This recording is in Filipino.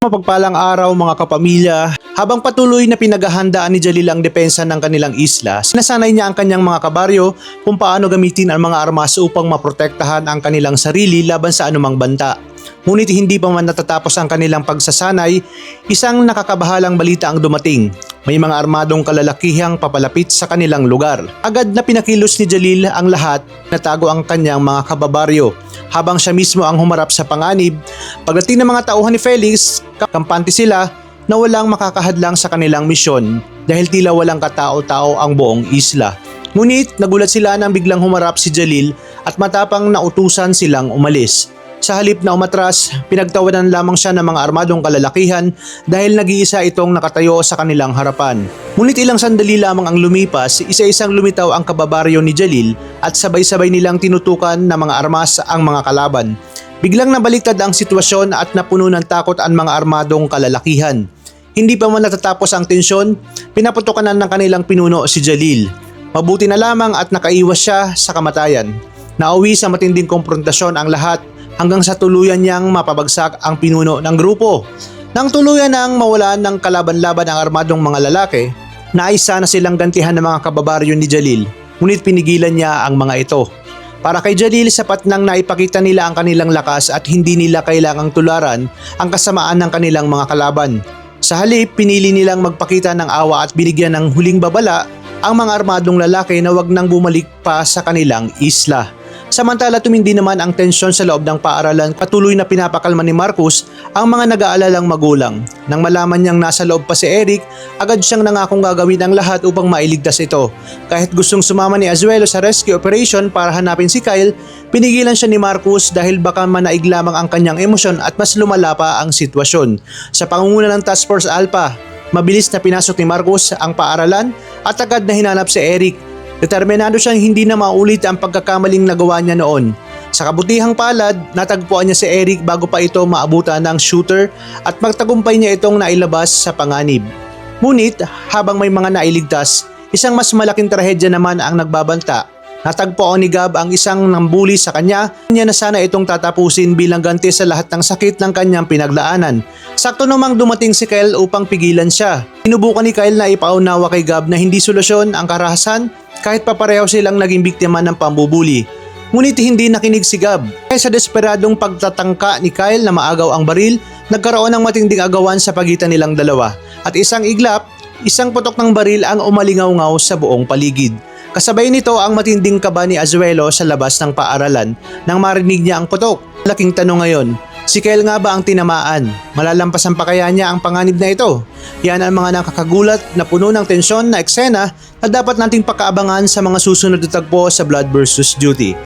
Mapagpalang araw mga kapamilya, habang patuloy na pinaghahandaan ni Jalil ang depensa ng kanilang isla, sinasanay niya ang kanyang mga kabaryo kung paano gamitin ang mga armas upang maprotektahan ang kanilang sarili laban sa anumang banta. Ngunit hindi pa man natatapos ang kanilang pagsasanay, isang nakakabahalang balita ang dumating. May mga armadong kalalakihang papalapit sa kanilang lugar. Agad na pinakilos ni Jalil ang lahat, natago ang kanyang mga kababaryo. Habang siya mismo ang humarap sa panganib, pagdating ng mga tauhan ni Felix, kampante sila na walang makakahadlang sa kanilang misyon dahil tila walang katao-tao ang buong isla. Ngunit nagulat sila nang biglang humarap si Jalil at matapang na utusan silang umalis. Sa halip na umatras, pinagtawanan lamang siya ng mga armadong kalalakihan dahil nag-iisa itong nakatayo sa kanilang harapan. Ngunit ilang sandali lamang ang lumipas, isa-isang lumitaw ang kababaryo ni Jalil at sabay-sabay nilang tinutukan ng mga armas ang mga kalaban. Biglang nabaliktad ang sitwasyon at napuno ng takot ang mga armadong kalalakihan. Hindi pa man natatapos ang tensyon, pinaputukan ng kanilang pinuno si Jalil. Mabuti na lamang at nakaiwas siya sa kamatayan. Nauwi sa matinding komprontasyon ang lahat hanggang sa tuluyan niyang mapabagsak ang pinuno ng grupo. Nang tuluyan nang mawalan ng kalaban-laban ang armadong mga lalaki, nais sana silang gantihan ng mga kababaryo ni Jalil, ngunit pinigilan niya ang mga ito. Para kay Jalil, sapat nang naipakita nila ang kanilang lakas at hindi nila kailangang tularan ang kasamaan ng kanilang mga kalaban. Sa halip, pinili nilang magpakita ng awa at binigyan ng huling babala ang mga armadong lalaki na wag nang bumalik pa sa kanilang isla. Samantala tumindi naman ang tensyon sa loob ng paaralan, patuloy na pinapakalma ni Marcus ang mga nag-aalalang magulang. Nang malaman niyang nasa loob pa si Eric, agad siyang nangakong gagawin ang lahat upang mailigtas ito. Kahit gustong sumama ni Azuelo sa rescue operation para hanapin si Kyle, pinigilan siya ni Marcus dahil baka manaig lamang ang kanyang emosyon at mas lumala pa ang sitwasyon. Sa pangunguna ng Task Force Alpha, mabilis na pinasok ni Marcus ang paaralan at agad na hinanap si Eric. Determinado siyang hindi na maulit ang pagkakamaling nagawa niya noon. Sa kabutihang palad, natagpuan niya si Eric bago pa ito maabutan ng shooter at magtagumpay niya itong nailabas sa panganib. Ngunit habang may mga nailigtas, isang mas malaking trahedya naman ang nagbabanta. Natagpuan ni Gab ang isang nambuli sa kanya, niya na sana itong tatapusin bilang ganti sa lahat ng sakit ng kanyang pinaglaanan. Sakto namang dumating si Kyle upang pigilan siya. Sinubukan ni Kyle na ipaunawa kay Gab na hindi solusyon ang karahasan kahit papareho silang naging biktima ng pambubuli. Ngunit hindi nakinig si Gab. Kaya sa desperadong pagtatangka ni Kyle na maagaw ang baril, nagkaroon ng matinding agawan sa pagitan nilang dalawa. At isang iglap, isang putok ng baril ang umalingaw-ngaw sa buong paligid. Kasabay nito ang matinding kaba ni Azuelo sa labas ng paaralan nang marinig niya ang putok. Laking tanong ngayon, si Kyle nga ba ang tinamaan? Malalampasan pa kaya niya ang panganib na ito? Yan ang mga nakakagulat na puno ng tensyon na eksena na dapat nating pakaabangan sa mga susunod na tagpo sa Blood vs. Duty.